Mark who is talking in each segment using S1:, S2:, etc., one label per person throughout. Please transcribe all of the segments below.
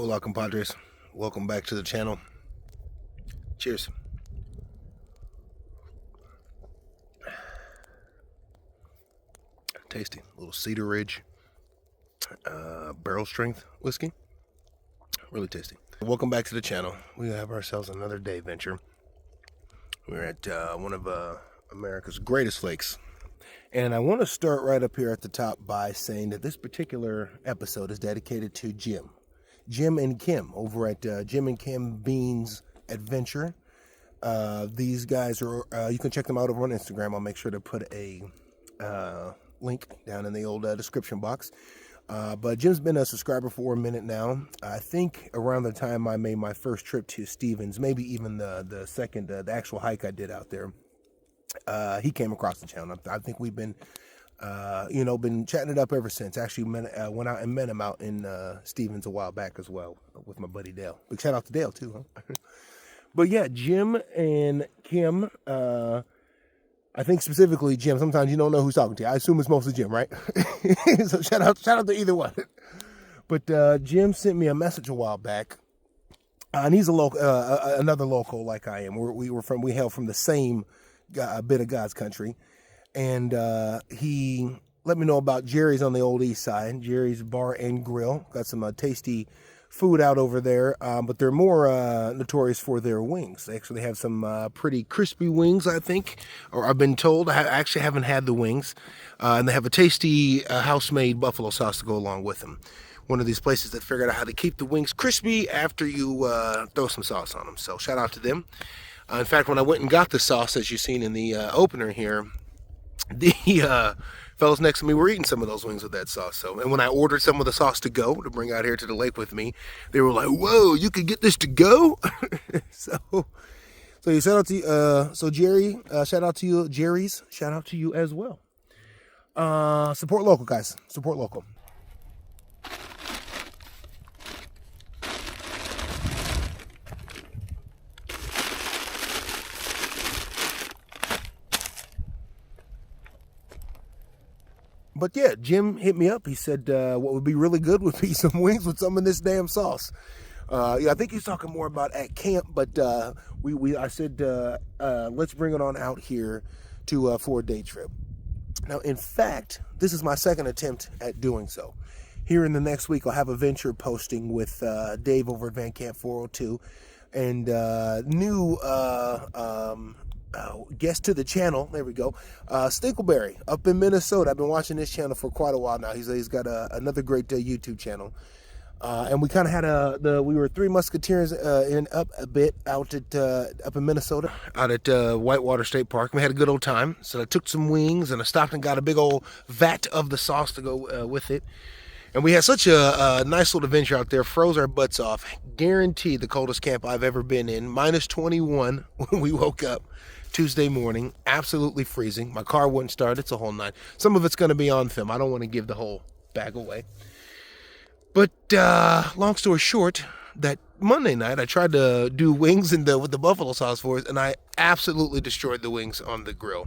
S1: Hola, compadres. Welcome back to the channel. Cheers. Tasty. A little Cedar Ridge barrel strength whiskey. Really tasty. Welcome back to the channel. We have ourselves another day venture. We're at one of America's greatest lakes. And I want to start right up here at the top by saying that this particular episode is dedicated to Jim and Kim over at Jim and Kim Beans Adventure. These guys are, you can check them out over on Instagram. I'll make sure to put a link down in the old description box. But Jim's been a subscriber for a minute now. I think around the time I made my first trip to Stevens, maybe even the second, the actual hike I did out there, he came across the channel. I think we've been, been chatting it up ever since. Actually, went out and met him out in Stevens a while back as well with my buddy Dale. Big shout out to Dale too, huh? But yeah, Jim and Kim, I think specifically Jim. Sometimes you don't know who's talking to you. I assume it's mostly Jim, right? So shout out to either one. But Jim sent me a message a while back, and he's a local, another local like I am. We hail from the same bit of God's country, and he let me know about Gerri's on the old east side. Gerri's Bar and Grill got some tasty food out over there, but they're more notorious for their wings. They actually have some pretty crispy wings, I think, or I've been told. I actually haven't had the wings, and they have a tasty house-made buffalo sauce to go along with them. One of these places that figured out how to keep the wings crispy after you throw some sauce on them. So shout out to them. In fact, when I went and got the sauce, as you've seen in the opener here, the fellows next to me were eating some of those wings with that sauce. So, and when I ordered some of the sauce to go to bring out here to the lake with me, they were like, "Whoa, you could get this to go!" so you shout out to Gerri, shout out to you, Gerri's, shout out to you as well. Support local, guys. Support local. But yeah, Jim hit me up. He said what would be really good would be some wings with some of this damn sauce. Yeah, I think he's talking more about at camp, but I said let's bring it on out here to for a day trip. Now, in fact, this is my second attempt at doing so. Here in the next week, I'll have a venture posting with Dave over at Van Camp 402, and new guest to the channel. There we go. Stinkleberry up in Minnesota. I've been watching this channel for quite a while now. He's got another great YouTube channel. And we kind of had we were Three Musketeers up in Minnesota, out at Whitewater State Park. We had a good old time. So I took some wings and I stopped and got a big old vat of the sauce to go with it. And we had such a nice little adventure out there. Froze our butts off. Guaranteed the coldest camp I've ever been in. Minus 21 when we woke up Tuesday morning. Absolutely freezing. My car wouldn't start. It's a whole nine. Some of it's going to be on film. I don't want to give the whole bag away. But long story short, that Monday night I tried to do wings with the buffalo sauce for us, and I absolutely destroyed the wings on the grill.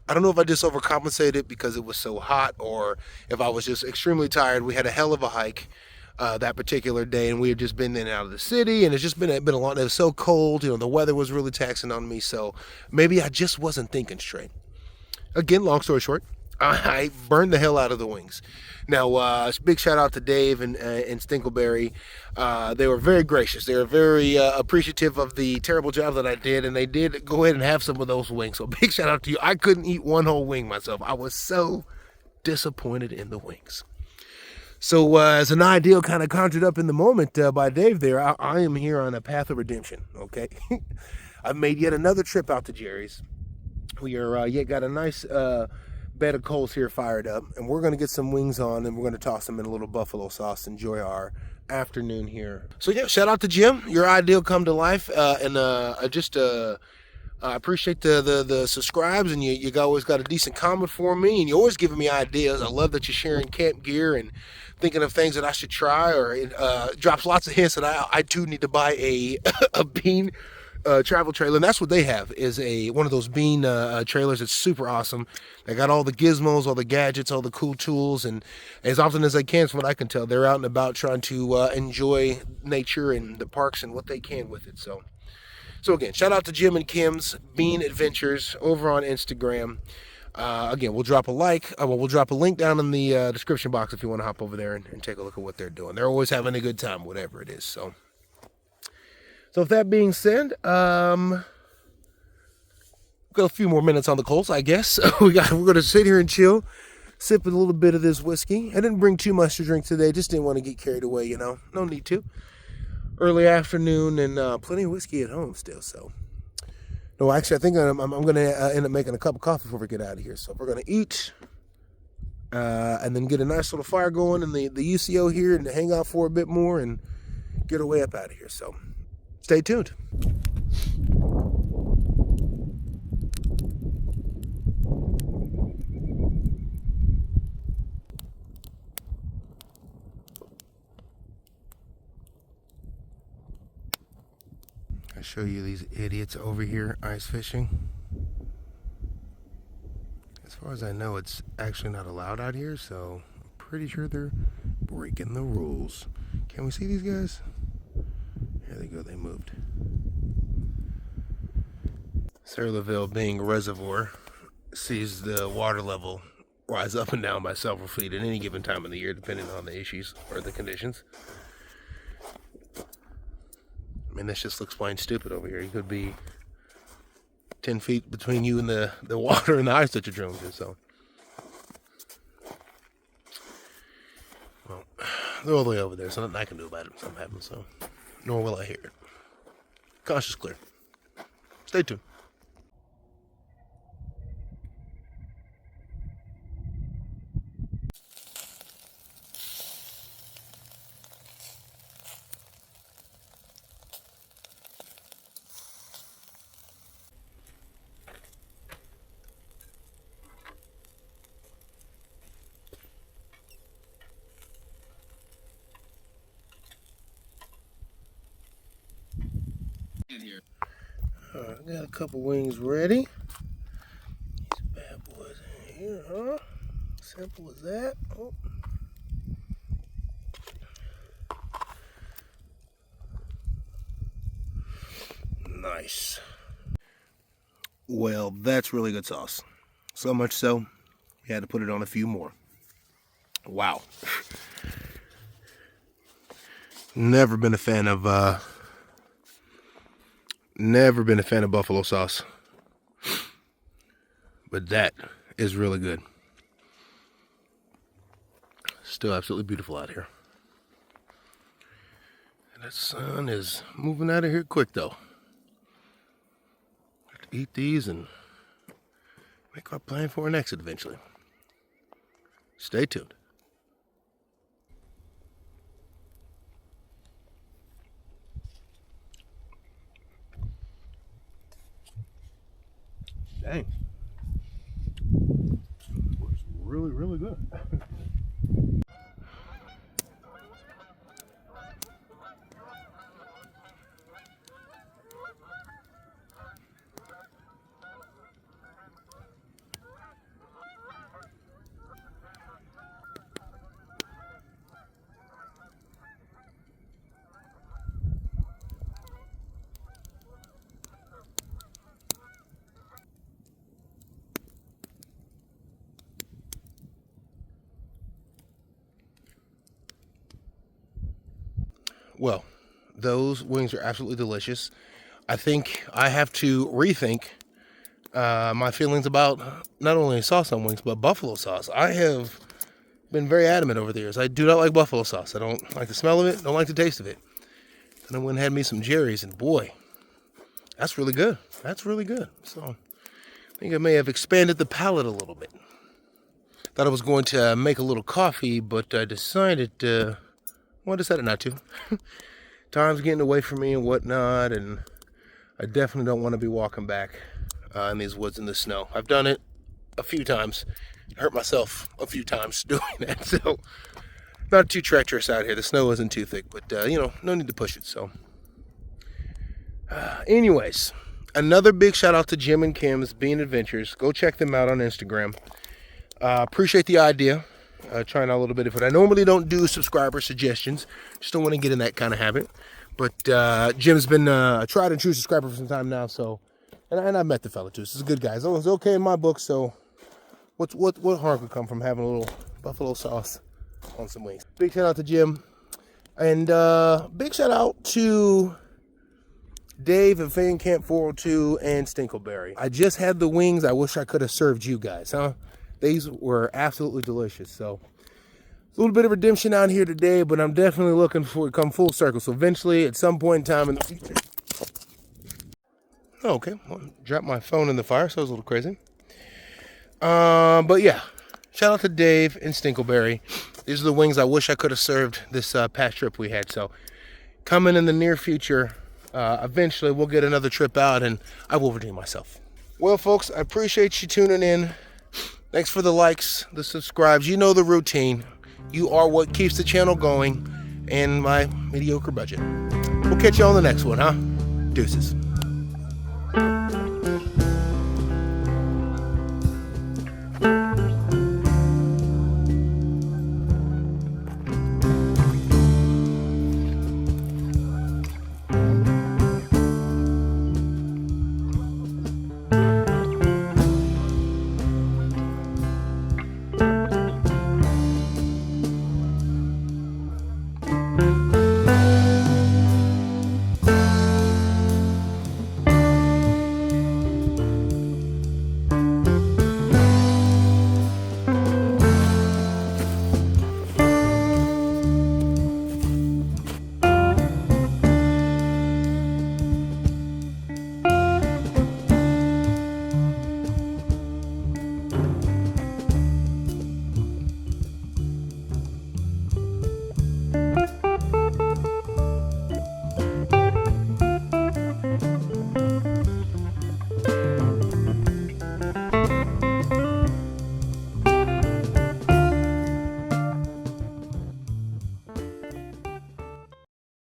S1: I don't know if I just overcompensated because it was so hot or if I was just extremely tired. We had a hell of a hike that particular day, and we had just been in and out of the city, and it's just been a long. It was so cold, the weather was really taxing on me, so maybe I just wasn't thinking straight. Again, long story short, I burned the hell out of the wings. Now, big shout out to Dave and Stinkleberry. They were very gracious. They were very appreciative of the terrible job that I did, and they did go ahead and have some of those wings. So big shout out to you. I couldn't eat one whole wing myself. I was so disappointed in the wings. So as an ideal kind of conjured up in the moment by Dave there, I am here on a path of redemption, okay? I've made yet another trip out to Gerri's. We are yet got a nice bed of coals here fired up, and we're going to get some wings on, and we're going to toss them in a little buffalo sauce. Enjoy our afternoon here. So yeah, shout out to Jim. Your ideal come to life, and I appreciate the subscribes, and you always got a decent comment for me, and you're always giving me ideas. I love that you're sharing camp gear and thinking of things that I should try, or drops lots of hints that I too need to buy a bean travel trailer, and that's what they have, is one of those bean trailers. It's super awesome. They got all the gizmos, all the gadgets, all the cool tools, and as often as they can, from what I can tell, they're out and about trying to enjoy nature and the parks and what they can with it. So again, shout out to Jim and Kim's Bean Adventures over on Instagram. Again, we'll drop a we'll drop a link down in the description box if you want to hop over there and take a look at what they're doing. They're always having a good time, whatever it is. So with that being said, got a few more minutes on the Colts, I guess. We're going to sit here and chill, sip a little bit of this whiskey. I didn't bring too much to drink today. Just didn't want to get carried away, No need to. Early afternoon and plenty of whiskey at home still, so. No, actually, I think I'm going to end up making a cup of coffee before we get out of here. So we're going to eat and then get a nice little fire going in the UCO here and hang out for a bit more and get our way up out of here. So stay tuned. I show you these idiots over here ice fishing. As far as I know, it's actually not allowed out here, so I'm pretty sure they're breaking the rules. Can we see these guys? There they go, they moved. Sayreville, being a reservoir, sees the water level rise up and down by several feet at any given time of the year, depending on the issues or the conditions. I mean, this just looks plain stupid over here. You could be 10 feet between you and the water and the ice that you're drilling to, so. Well, they're all the way over there, so nothing I can do about it if something happens, so. Nor will I hear it. Cautious clear. Stay tuned. I got a couple wings ready. These bad boys in here, huh? Simple as that. Oh. Nice. Well, that's really good sauce. So much so, we had to put it on a few more. Wow. Never been a fan of buffalo sauce, but that is really good. Still absolutely beautiful out here. And that sun is moving out of here quick though. Have to eat these and make our plan for an exit eventually. Stay tuned. Dang. Looks really, really good. Well, those wings are absolutely delicious. I think I have to rethink my feelings about not only sauce on wings, but buffalo sauce. I have been very adamant over the years. I do not like buffalo sauce. I don't like the smell of it, don't like the taste of it. And I went and had me some Gerri's, and boy, that's really good. That's really good. So I think I may have expanded the palate a little bit. Thought I was going to make a little coffee, but I decided not to. Time's getting away from me and whatnot, and I definitely don't want to be walking back in these woods in the snow. I've done it a few times, hurt myself a few times doing that, so not too treacherous out here. The snow isn't too thick, but no need to push it, so Anyways, another big shout out to Jim and Kim's Bean Adventures. Go check them out on Instagram. Appreciate the idea. Trying out a little bit of it. I normally don't do subscriber suggestions. Just don't want to get in that kind of habit. But Jim's been a tried and true subscriber for some time now. So, and I met the fella too. So he's a good guy. It's okay in my book. So, what harm could come from having a little buffalo sauce on some wings? Big shout out to Jim, and big shout out to Dave and Fan Camp 402 and Stinkleberry. I just had the wings. I wish I could have served you guys, huh? These were absolutely delicious. So a little bit of redemption out here today, but I'm definitely looking for it to come full circle. So eventually, at some point in time in the future. Oh, okay, well, dropped my phone in the fire, so it was a little crazy. But yeah, shout out to Dave and Stinkleberry. These are the wings I wish I could have served this past trip we had. So coming in the near future. Eventually we'll get another trip out and I will redeem myself. Well, folks, I appreciate you tuning in. Thanks for the likes, the subscribes. You know the routine. You are what keeps the channel going and my mediocre budget. We'll catch you on the next one, huh? Deuces.